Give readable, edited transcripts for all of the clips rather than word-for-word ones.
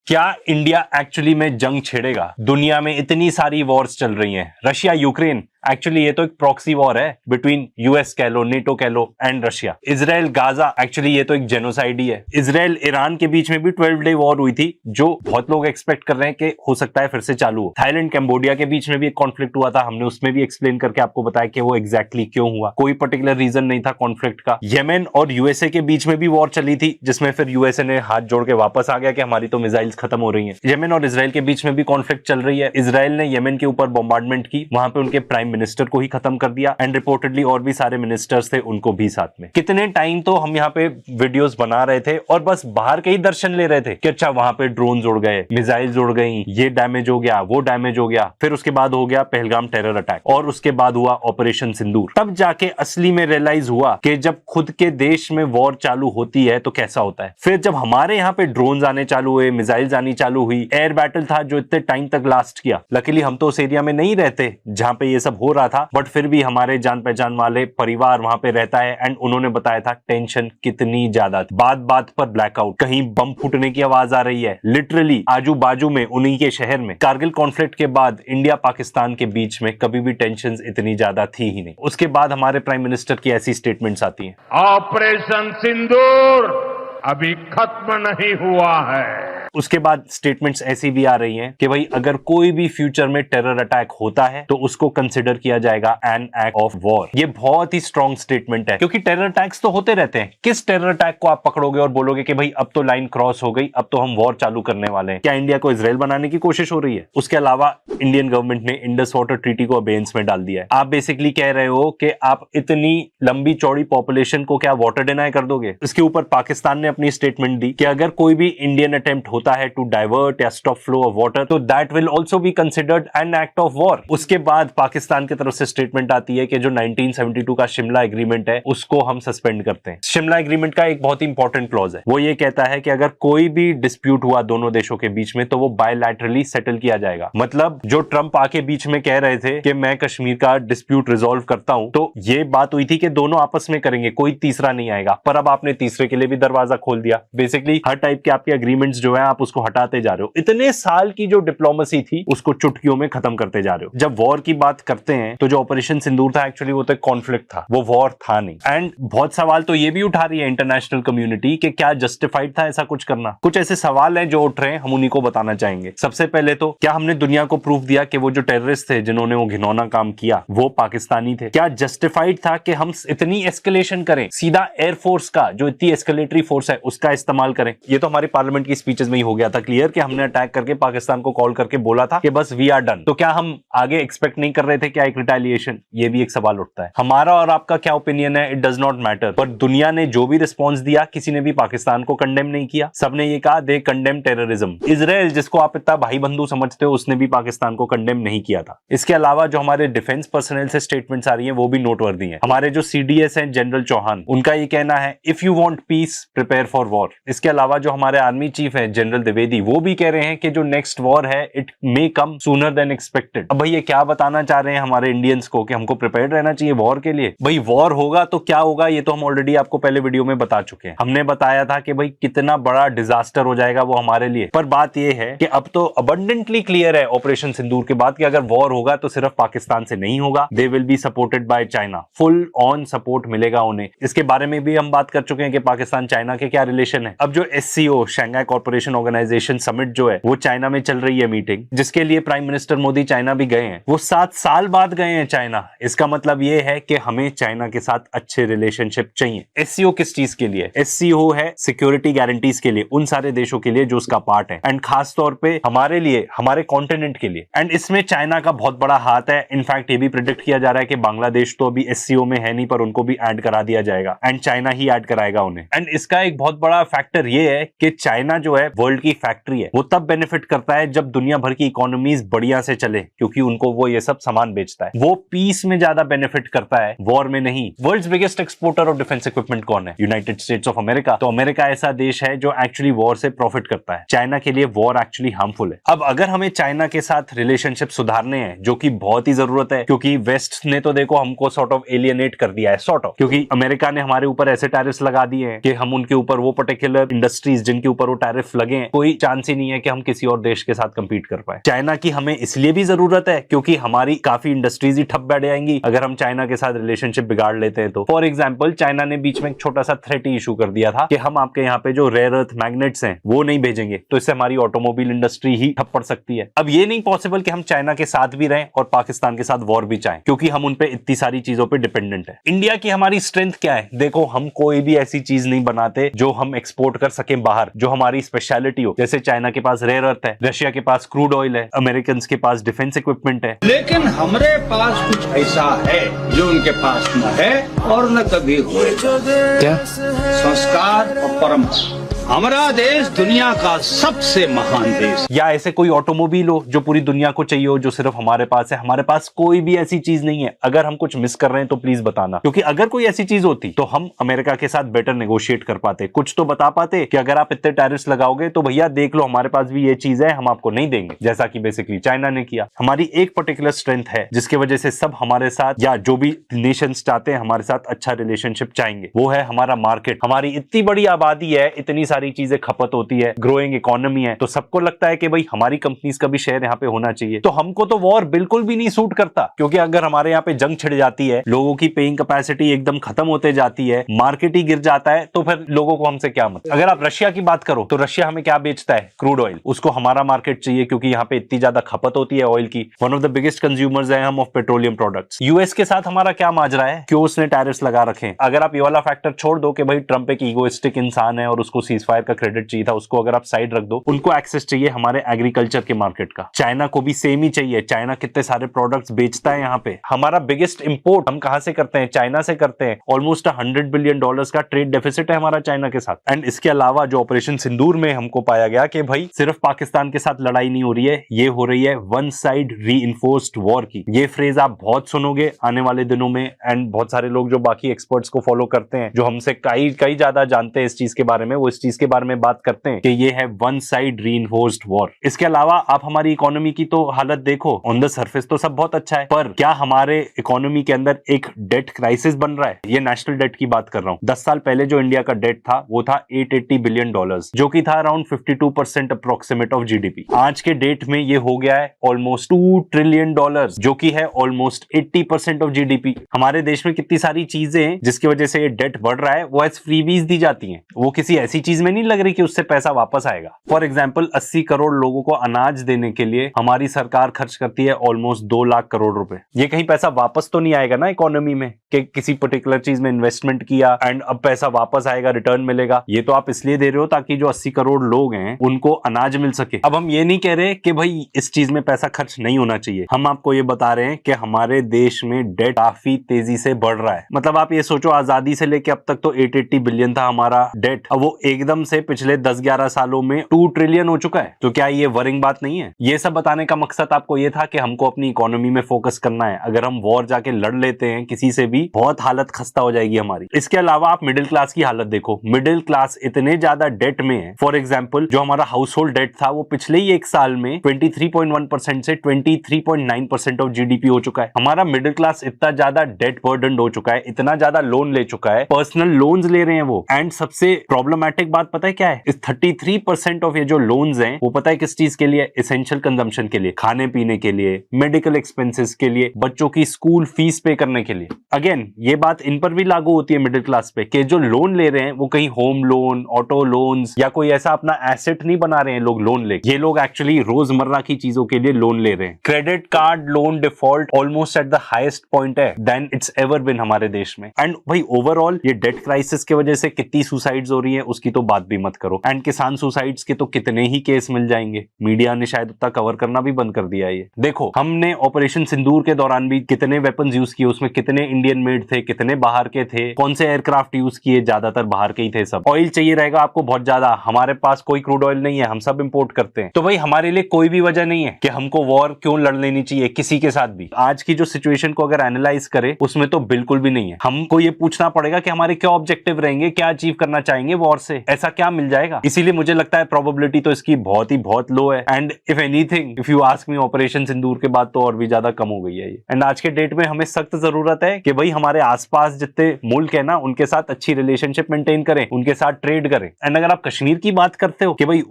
क्या India actually में जंग छेड़ेगा? दुनिया में इतनी सारी वॉर्स चल रही हैं, रशिया यूक्रेन, एक्चुअली ये तो एक प्रॉक्सी वॉर है बिटवीन यूएस कह लो, नेटो कह लो and Russia. Israel Gaza, actually ये तो एक जेनोसाइड ही है। इजराइल ईरान के बीच में भी 12 डे वॉर हुई थी, जो बहुत लोग एक्सपेक्ट कर रहे हैं कि हो सकता है फिर से चालू हो। थाईलैंड कैम्बोडिया के बीच में भी एक कॉन्फ्लिक्ट हुआ था, हमने उसमें भी एक्सप्लेन करके आपको बताया कि वो एग्जैक्टली क्यों हुआ, कोई पर्टिकुलर रीजन नहीं था कॉन्फ्लिक्ट का। येमेन और यूएसए के बीच में भी वॉर चली थी, जिसमें फिर यूएसए ने हाथ जोड़ के वापस आ गया कि हमारी तो मिसाइल्स खत्म हो रही हैं। येमेन और इसराइल के बीच में भी कॉन्फ्लिक्ट चल रही है। इसराइल ने येमेन के ऊपर बॉम्बार्डमेंट की, वहां पे उनके प्राइम मिनिस्टर को ही खत्म कर दिया एंड रिपोर्टेडली और भी सारे मिनिस्टर्स थे, उनको भी साथ में। कितने टाइम तो हम यहाँ पे वीडियोस बना रहे थे और बस बाहर के ही दर्शन ले रहे थे कि अच्छा वहां पे ड्रोन उड़ गए, मिसाइल्स उड़ गई, ये डैमेज हो गया, वो डैमेज हो गया। फिर उसके बाद हो गया पहलगाम टेरर अटैक और उसके बाद हुआ ऑपरेशन सिंदूर। तब जाके असली में रियलाइज हुआ कि जब खुद के देश में वॉर चालू होती है तो कैसा होता है। फिर जब हमारे यहाँ पे ड्रोन आने चालू हुए, मिसाइल्स आनी चालू हुई, एयर बैटल था जो इतने टाइम तक लास्ट किया। लकीली हम तो उस एरिया में नहीं रहते जहां पे ये सब हो रहा था, बट फिर भी हमारे जान पहचान वाले परिवार वहां पे रहता है एंड उन्होंने बताया था टेंशन कितनी ज्यादा थी। बात बात पर ब्लैकआउट, कहीं बम फूटने की आवाज आ रही है, लिटरली आजू बाजू में उन्हीं के शहर में। कारगिल कॉन्फ्लिक्ट के बाद इंडिया पाकिस्तान के बीच में कभी भी टेंशन इतनी ज्यादा थी ही नहीं। उसके बाद हमारे प्राइम मिनिस्टर की ऐसी स्टेटमेंट्स आती हैं, ऑपरेशन सिंदूर अभी खत्म नहीं हुआ है। उसके बाद स्टेटमेंट्स ऐसी भी आ रही हैं कि भाई अगर कोई भी फ्यूचर में टेरर अटैक होता है तो उसको कंसिडर किया जाएगा एन एक्ट ऑफ वॉर। ये बहुत ही स्ट्रॉन्ग स्टेटमेंट है, क्योंकि टेरर अटैक्स तो होते रहते हैं। किस टेरर अटैक को आप पकड़ोगे और बोलोगे कि भाई अब तो लाइन क्रॉस हो गई, अब तो हम वॉर चालू करने वाले हैं? क्या इंडिया को इजराइल बनाने की कोशिश हो रही है? उसके अलावा इंडियन गवर्नमेंट ने इंडस वाटर ट्रीटी को अबेयंस में डाल दिया है। आप बेसिकली कह रहे हो कि आप इतनी लंबी चौड़ी पॉपुलेशन को क्या वाटर डिनाई कर दोगे? इसके ऊपर पाकिस्तान ने अपनी स्टेटमेंट दी कि अगर कोई भी इंडियन अटेम्प्ट होता है टू डाइवर्ट या स्टॉप फ्लो ऑफ वाटर तो that will also be considered an act of war. उसके बाद पाकिस्तान की तरफ से स्टेटमेंट आती है कि जो 1972 का शिमला एग्रीमेंट है उसको हम सस्पेंड करते हैं। शिमला एग्रीमेंट का एक बहुत इंपॉर्टेंट क्लॉज है, वो ये कहता है कि अगर कोई भी डिस्प्यूट हुआ दोनों देशों के बीच में तो वो बायलैटरली सेटल किया जाएगा। मतलब जो ट्रंप आके बीच में कह रहे थे कि मैं कश्मीर का डिस्प्यूट रिजॉल्व करता हूं, तो ये बात हुई थी कि दोनों आपस में करेंगे, कोई तीसरा नहीं आएगा। पर अब आपने तीसरे के लिए भी दरवाजा खोल दिया। बेसिकली हर टाइप के आपके एग्रीमेंट्स जो है आप उसको हटाते जा रहे हो। इतने साल की जो डिप्लोमेसी थी उसको चुटकियों में खत्म करते जा रहे हो। जब वॉर की बात करते हैं तो जो ऑपरेशन सिंदूर था एक्चुअली वो तो एक कॉन्फ्लिक्ट था, वो वॉर था नहीं। एंड बहुत सवाल तो ये भी उठा रही है इंटरनेशनल कम्युनिटी कि क्या जस्टिफाइड था ऐसा कुछ करना। कुछ ऐसे सवाल हैं जो उठ रहे हैं, हम उन्हीं को बताना चाहेंगे। सबसे पहले तो क्या हमने दुनिया को प्रूफ दिया कि वो जो टेररिस्ट थे जिन्होंने वो घिनौना काम किया वो पाकिस्तानी थे? क्या जस्टिफाइड था कि हम इतनी एस्केलेशन करें, सीधा एयरफोर्स का जो इतनी एस्केलेटरी फोर्स है उसका इस्तेमाल करें? ये तो हमारी पार्लियामेंट की स्पीचेस में ही हो गया था क्लियर कि हमने अटैक करके पाकिस्तान को कॉल करके बोला था कि बस वी आर डन। तो क्या हम आगे एक्सपेक्ट नहीं कर रहे थे क्या एक रिटेलिएशन? ये भी एक सवाल उठता है। हमारा और आपका क्या ओपिनियन है, इट डज नॉट मैटर, पर दुनिया ने जो भी रिस्पॉन्स दिया किसी ने भी पाकिस्तान को कंडेम नहीं किया। सबने ये कहा दे कंडेम टेररिज्म। इजराइल जिसको आप इतना भाई बंधु समझते हो उसने भी पाकिस्तान को कंडेम नहीं किया था। इसके अलावा जो हमारे डिफेंस पर्सनल से स्टेटमेंट्स आ रही हैं वो भी नोटवर्दी हैं। हमारे जो सीडीएस हैं जनरल चौहान, उनका ये कहना है if you want piece prepare for war. इसके अलावा जो हमारे आर्मी चीफ है जनरल द्विवेदी, वो भी कह रहे हैं कि जो नेक्स्ट वॉर है it may come sooner than expected. अब भाई ये क्या बताना चाह रहे हैं हमारे इंडियंस को कि हमको प्रिपेयर्ड रहना चाहिए वॉर के लिए? भाई वॉर होगा तो क्या होगा ये तो हम ऑलरेडी आपको पहले वीडियो में बता चुके हैं। हमने बताया था कि भाई कितना बड़ा डिजास्टर हो जाएगा वो हमारे लिए। पर बात ये है कि अब तो अबंडेंटली क्लियर है ऑपरेशन सिंदूर के बाद कि अगर वॉर होगा तो सिर्फ पाकिस्तान से नहीं होगा, they will be supported by China. Full on support मिलेगा उन्हें। इसके बारे में भी हम बात कर चुके हैं कि पाकिस्तान चाइना के क्या रिलेशन है। अब जो SCO Shanghai corporation organisation summit जो है वो चाइना में चल रही है मीटिंग, जिसके लिए प्राइम मिनिस्टर मोदी चाइना भी गए हैं। वो 7 साल बाद गए हैं चाइना। इसका मतलब ये है कि हमें चाइना के साथ अच्छे रिलेशनशिप चाहिए। SCO किस चीज के लिए? SCO है सिक्योरिटी गारंटीज के लिए, उन सारे देशों के लिए जो उसका पार्ट है, एंड खास तौर पे हमारे लिए, हमारे कॉन्टिनेंट के लिए। एंड इसमें चाइना का बहुत बड़ा हाथ है। इनफैक्ट ये भी प्रिडिक्ट किया जा रहा है कि बांग्लादेश तो अभी SCO में है नहीं, पर उनको भी ऐड करा दिया जाएगा एंड चाइना ही ऐड कराएगा उन्हें। एंड इसका एक बहुत बड़ा फैक्टर ये है कि चाइना जो है वर्ल्ड की फैक्ट्री है, वो तब बेनिफिट करता है जब दुनिया भर की इकोनॉमीज बढ़िया से चले, क्योंकि उनको वो ये सब सामान बेचता है। वो पीस में ज्यादा बेनिफिट करता है, वॉर में नहीं। World's biggest exporter of defence equipment कौन है? United States of America. तो अमेरिका ऐसा देश है जो एक्चुअली वॉर से प्रॉफिट करता है। चाइना के लिए वॉर एक्चुअली हार्मफुल है। अब अगर हमें चाइना के साथ रिलेशनशिप सुधारने हैं, जो कि बहुत ही जरूरत है, क्योंकि वेस्ट ने तो देखो हमको सॉर्ट ऑफ एलियनेट कर दिया है, सॉर्ट ऑफ, क्योंकि अमेरिका ने हमारे ऊपर ऐसे टैरिफ्स लगा दिए हैं कि हम उनके ऊपर वो पर्टिकुलर इंडस्ट्रीज जिनके ऊपर वो टैरिफ लगे हैं, कोई चांस ही नहीं है कि हम किसी और देश के साथ कंपीट कर पाए। चाइना की हमें इसलिए भी जरूरत है क्योंकि हमारी काफी इंडस्ट्रीज ही ठप बैठ जाएंगी अगर हम चाइना के साथ रिलेशनशिप बिगाड़ लेते हैं तो। फॉर एग्जाम्पल, चाइना ने बीच में एक छोटा सा थ्रेट इशू कर दिया था कि हम आपके यहाँ पे जो रेयर अर्थ मैग्नेट्स हैं वो नहीं भेजेंगे, तो इससे हमारी ऑटोमोबाइल इंडस्ट्री ही ठप पड़ सकती है। अब ये नहीं पॉसिबल कि हम चाइना के साथ भी रहें और पाकिस्तान के साथ वॉर भी चाहें, क्योंकि हम उन पे इतनी सारी चीजों पे डिपेंडेंट है। इंडिया की हमारी स्ट्रेंथ क्या है? देखो, हम कोई भी ऐसी चीज नहीं बनाते जो हम एक्सपोर्ट कर सके बाहर, जो हमारी स्पेशलिटी हो। जैसे चाइना के पास रेयर अर्थ है, रशिया के पास क्रूड ऑयल है, अमेरिकन के पास डिफेंस इक्विपमेंट है, लेकिन हमारे पास कुछ ऐसा है जो उनके पास न है और न कभी हुए। क्या? संस्कार और परंपरा। हमारा देश दुनिया का सबसे महान देश। या ऐसे कोई ऑटोमोबाइल हो जो पूरी दुनिया को चाहिए हो, जो सिर्फ हमारे पास है। हमारे पास कोई भी ऐसी चीज नहीं है। अगर हम कुछ मिस कर रहे हैं तो प्लीज बताना, क्योंकि अगर कोई ऐसी चीज होती तो हम अमेरिका के साथ बेटर नेगोशिएट कर पाते, कुछ तो बता पाते कि अगर आप इतने टैरिफ्स लगाओगे तो भैया देख लो हमारे पास भी ये चीज है, हम आपको नहीं देंगे, जैसा कि बेसिकली चाइना ने किया। हमारी एक पर्टिकुलर स्ट्रेंथ है जिसकी वजह से सब हमारे साथ, या जो भी नेशंस चाहते हैं हमारे साथ अच्छा रिलेशनशिप चाहेंगे, वो है हमारा मार्केट। हमारी इतनी बड़ी आबादी है, इतनी सारी चीजें खपत होती है, ग्रोइंग इकोनॉमी है, तो सबको लगता है कि भाई हमारी कंपनीज का भी शेयर यहाँ पे होना चाहिए। तो हमको तो वॉर बिल्कुल भी नहीं सूट करता, क्योंकि अगर हमारे यहाँ पे जंग छिड़ जाती है, लोगों की पेइंग कैपेसिटी एकदम खत्म होते जाती है, मार्केट ही गिर जाता है, तो फिर लोगों को हमसे क्या मतलब। अगर आप रशिया की बात करो तो रशिया हमें क्या बेचता है? Crude oil. उसको हमारा मार्केट चाहिए क्योंकि यहाँ पे इतनी ज्यादा खपत होती है ऑयल की। One of the biggest consumers है हम ऑफ पेट्रोलियम प्रोडक्ट्स। यूएस के साथ हमारा क्या माजरा है? क्यों उसने टैरिफ्स लगा रखे? अगर आप ये वाला फैक्टर छोड़ दो कि भाई ट्रंप एक ईगोइस्टिक इंसान है और उसको सीजफायर का क्रेडिट चाहिए था, उसको अगर आप साइड रख दो, उनको एक्सेस चाहिए हमारे एग्रीकल्चर के मार्केट का। चाइना को भी सेम ही चाहिए। चाइना कितने सारे प्रोडक्ट्स बेचता है यहाँ पे। हमारा बिगेस्ट इंपोर्ट हम कहां से करते हैं? चाइना से करते हैं। ऑलमोस्ट $100 बिलियन का ट्रेड डेफिसिट है हमारा चाइना के साथ। एंड इसके अलावा जो ऑपरेशन सिंदूर में हमको पाया गया कि भाई सिर्फ पाकिस्तान के साथ लड़ाई नहीं हो रही है, ये हो रही है वन साइड रीइंफोर्स्ड वॉर की। ये फ्रेज आप बहुत सुनोगे आने वाले दिनों में, एंड बहुत सारे लोग जो बाकी एक्सपर्ट्स को फॉलो करते हैं, जो हमसे कई ज्यादा जानते हैं इस चीज के बारे में, वो इस चीज के बारे में बात करते हैं कि ये है वन साइड रीइंफोर्स्ड वॉर। इसके अलावा आप हमारी इकोनॉमी की तो हालत देखो, ऑन द सरफेस तो सब बहुत अच्छा है, पर क्या हमारे इकोनॉमी के अंदर एक डेट क्राइसिस बन रहा है? ये नेशनल डेट की बात कर रहा हूं। 10 साल पहले जो इंडिया का डेट था वो था $880 बिलियन, जो कि था अराउंड 52% अप्रोक्सीमेट ऑफ जीडीपी। आज के डेट में ये हो गया है ऑलमोस्ट $2 ट्रिलियन, जो कि है ऑलमोस्ट 80% ऑफ जीडीपी। हमारे देश में कितनी सारी चीजें हैं जिसकी वजह से ये डेट बढ़ रहा है, वो एज फ्रीबीज दी जाती हैं। वो किसी ऐसी चीज में नहीं लग रही कि उससे पैसा वापस आएगा। फॉर एग्जाम्पल, 80 करोड़ लोगों को अनाज देने के लिए हमारी सरकार खर्च करती है ऑलमोस्ट 2 लाख करोड़ रुपए। ये कहीं पैसा वापस तो नहीं आएगा ना इकोनॉमी में, कि किसी पर्टिकुलर चीज में इन्वेस्टमेंट किया एंड अब पैसा वापस आएगा, रिटर्न मिलेगा। ये तो आप इसलिए दे रहे हो ताकि जो 80 करोड़ लोग हैं उनको अनाज मिल सके। अब हम ये नहीं कह रहे कि भाई इस चीज में पैसा खर्च नहीं होना चाहिए, हम आपको ये बता रहे हैं कि हमारे देश में डेट काफी तेजी से बढ़ रहा है। मतलब आप ये सोचो, आजादी से लेके अब तक तो 880 बिलियन था हमारा डेट, अब वो एकदम से पिछले 10-11 सालों में 2 ट्रिलियन हो चुका है। तो क्या ये वरिंग बात नहीं है? ये सब बताने का मकसद आपको ये था कि हमको अपनी इकोनॉमी में फोकस करना है। अगर हम वॉर जाके लड़ लेते हैं किसी से भी, बहुत हालत खस्ता हो जाएगी हमारी। इसके अलावा आप मिडिल क्लास की हालत देखो। मिडिल क्लास इतने ज्यादा डेट में है। फॉर एग्जाम्पल, जो हमारा हाउस होल्ड डेट था वो पिछले ही एक साल में 23.1% से 23.9% ऑफ जीडीपी हो चुका है। हमारा मिडिल क्लास इतना ज्यादा डेट बर्डन हो चुका है, इतना ज्यादा लोन ले चुका है, पर्सनल लोन्स ले रहे हैं वो। एंड सबसे प्रॉब्लमैटिक बात पता है क्या है? इस 33% ऑफ ये जो लोन्स हैं वो पता है किस चीज के लिए? एसेंशियल कंजम्पशन के लिए, खाने पीने के लिए, मेडिकल एक्सपेंसेस के लिए, बच्चों की स्कूल फीस पे करने के लिए। अगेन ये बात इन पर भी लागू होती है मिडिल क्लास पे, कि जो लोन ले रहे हैं वो कहीं होम लोन, ऑटो लोन्स या कोई ऐसा अपना एसेट नहीं बना रहे हैं लोग लोन ले। ये लोग एक्चुअली रोजमर्रा की चीजों के लिए लोन ले रहे हैं। Credit card loan default almost at the highest point है देन इट्स एवर बिन हमारे देश में। एंड भाई ओवरऑल ये डेट क्राइसिस की वजह से कितनी सुसाइड्स हो रही है उसकी तो बात भी मत करो। एंड किसान सुसाइड्स के तो कितने ही केस मिल जाएंगे, मीडिया ने शायद उतना कवर करना भी बंद कर दिया है। ये देखो, हमने ऑपरेशन सिंदूर के दौरान भी कितने वेपन्स यूज किए, उसमें कितने इंडियन मेड थे, कितने बाहर के थे, कौन से एयरक्राफ्ट यूज किए, ज्यादातर बाहर के ही थे सब। ऑयल चाहिए रहेगा आपको बहुत ज्यादा, हमारे पास कोई क्रूड ऑयल नहीं है, हम सब इंपोर्ट करते हैं। तो भाई हमारे लिए कोई भी वजह नहीं है कि हमको वॉर क्यों लड़ लेनी चाहिए किसी के साथ भी। आज की जो सिचुएशन को अगर एनालाइज करें उसमें तो बिल्कुल भी नहीं है। हमको ये पूछना पड़ेगा कि हमारे क्या ऑब्जेक्टिव रहेंगे, क्या अचीव करना चाहेंगे वॉर से। ऐसा क्या मिल जाएगा? इसीलिए मुझे लगता है प्रोबेबिलिटी तो इसकी बहुत लो है। And if anything, if you ask me, operation Sindoor के बाद तो और भी ज्यादा कम हो गई है ये। एंड आज के डेट में हमें सख्त जरूरत है कि भाई हमारे आसपास जितने मुल्क है ना, उनके साथ अच्छी रिलेशनशिप मेंटेन करें, उनके साथ ट्रेड करें। एंड अगर आप कश्मीर की बात करते हो कि भाई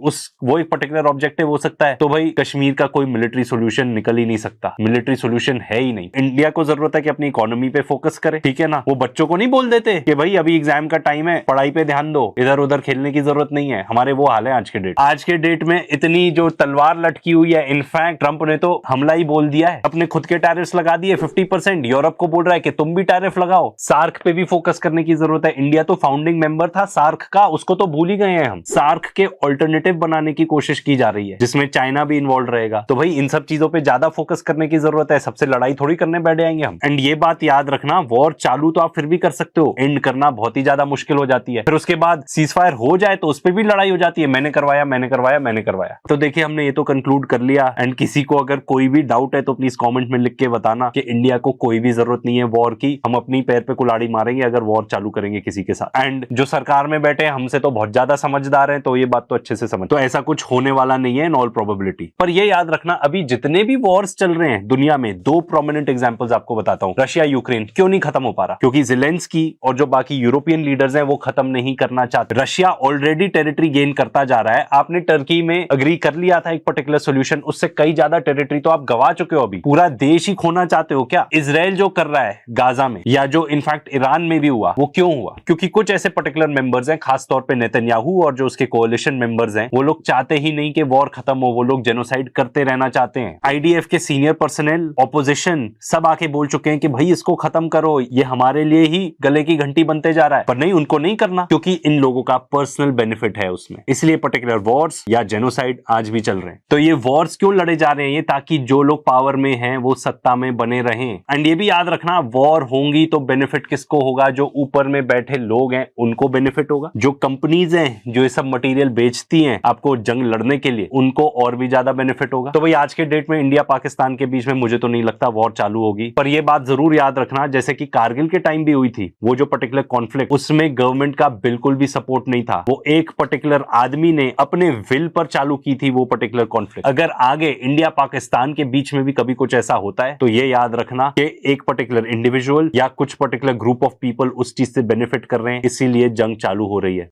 वो एक पर्टिकुलर ऑब्जेक्टिव हो सकता है, तो भाई कश्मीर का कोई मिलिट्री सोल्यूशन निकल ही नहीं सकता। मिलिट्री सोल्यूशन है ही नहीं। इंडिया को जरूरत है कि अपनी इकोनॉमी पे फोकस करे, ठीक है ना। वो बच्चों को नहीं बोल देते कि भाई अभी एग्जाम का टाइम है, पढ़ाई पे ध्यान दो, इधर उधर खेलने की जरूरत नहीं है। हमारे वो हाल है आज के डेट में। इतनी जो तलवार लटकी हुई है, इनफैक्ट ट्रंप ने तो हमला ही बोल दिया है, अपने खुद के टैरिफ्स लगा दिए 50%। यूरोप को बोल रहा है कि तुम भी टैरिफ लगाओ। सार्क पे भी फोकस करने की जरूरत है। इंडिया तो फाउंडिंग मेंबर था सार्क का, उसको तो भूल ही गए हैं हम। सार्क के ऑल्टरनेटिव बनाने की कोशिश की जा रही है, जिसमें चाइना भी इन्वॉल्व रहेगा। तो भाई इन सब चीजों पे ज्यादा फोकस करने की जरूरत है। सबसे लड़ाई थोड़ी करने बैठ जाएंगे हम। एंड ये बात याद रखना, वॉर चालू तो आप फिर भी कर सकते हो, एंड करना बहुत ही ज्यादा मुश्किल हो जाती है। फिर उसके बाद सीज फायर हो जाए तो उस पर भी लड़ाई हो जाती है, मैंने करवाया। तो देखिए हमने ये तो कंक्लूड कर लिया। एंड किसी को अगर कोई भी डाउट है तो प्लीज कमेंट में लिख के बताना कि इंडिया को कोई भी जरूरत नहीं है वॉर की। हम अपनी पैर पे कुल्हाड़ी मारेंगे अगर वॉर चालू करेंगे किसी के साथ। एंड जो सरकार में बैठे हैं हमसे तो बहुत ज्यादा समझदार हैं, तो ये बात तो अच्छे से समझ, तो ऐसा कुछ होने वाला नहीं है इन ऑल प्रोबेबिलिटी। पर ये याद रखना, अभी जितने भी वॉर्स चल रहे हैं दुनिया में, दो प्रोमिनेंट एग्जांपल्स आपको बताता हूं। रशिया यूक्रेन क्यों नहीं खत्म हो पा रहा? क्योंकि ज़ेलेंस्की और जो बाकी यूरोपियन लीडर्स हैं वो खत्म नहीं करना चाहते। रशिया ऑलरेडी टेरिटरी गेन करता जा रहा है। आपने टर्की में अग्री कर लिया था एक पर्टिकुलर सोल्यूशन, उससे कई ज्यादा टेरिटरी तो आप गवा चुके हो। अभी पूरा देश ही खोना चाहते हो क्या? इजराइल जो कर रहा है गाजा में, या जो इनफैक्ट ईरान में भी हुआ, वो क्यों हुआ? क्योंकि कुछ ऐसे पर्टिकुलर मेंबर्स हैं, खासतौर पे नेतन्याहू और जो उसके कोalition मेंबर्स हैं, वो लोग चाहते ही नहीं कि वॉर खत्म हो। वो लोग जेनोसाइड करते रहना चाहते हैं। आईडीएफ के सीनियर पर्सनल, ऑपोजिशन सब आके बोल चुके हैं कि भाई इसको खत्म करो, ये हमारे लिए ही गले की घंटी बनते जा रहा है। पर नहीं, उनको नहीं करना, क्योंकि इन लोगों का पर्सनल बेनिफिट है उसमें। इसलिए पर्टिकुलर वॉर्स या जेनोसाइड आज भी चल रहे हैं। तो ये वॉर्स क्यों लड़े जा रहे हैं? ये ताकि जो लोग पावर में हैं वो सत्ता में बने रहें। एंड ये भी याद रखना, वॉर होंगी तो बेनिफिट किसको होगा? जो ऊपर में बैठे लोग हैं उनको बेनिफिट होगा। जो कंपनीज हैं जो ये सब मटेरियल बेचती हैं आपको जंग लड़ने के लिए, उनको और भी ज्यादा बेनिफिट होगा। तो भाई आज के डेट में इंडिया पाकिस्तान के बीच में मुझे तो नहीं लगता वॉर चालू होगी। पर यह बात जरूर याद रखना, जैसे कि कारगिल के टाइम भी हुई थी, वो जो पर्टिकुलर कॉन्फ्लिक्ट, उसमें गवर्नमेंट का बिल्कुल भी सपोर्ट नहीं था। वो एक पर्टिकुलर आदमी ने अपने विल पर चालू की थी वो पर्टिकुलर कॉन्फ्लिक्ट। अगर आगे इंडिया पाकिस्तान के बीच में भी कभी कुछ ऐसा होता है तो ये याद रखना कि एक पर्टिकुलर इंडिविजुअल या कुछ पर्टिकुलर ग्रुप ऑफ पीपल उस चीज से बेनिफिट कर रहे हैं, इसीलिए जंग चालू हो रही है।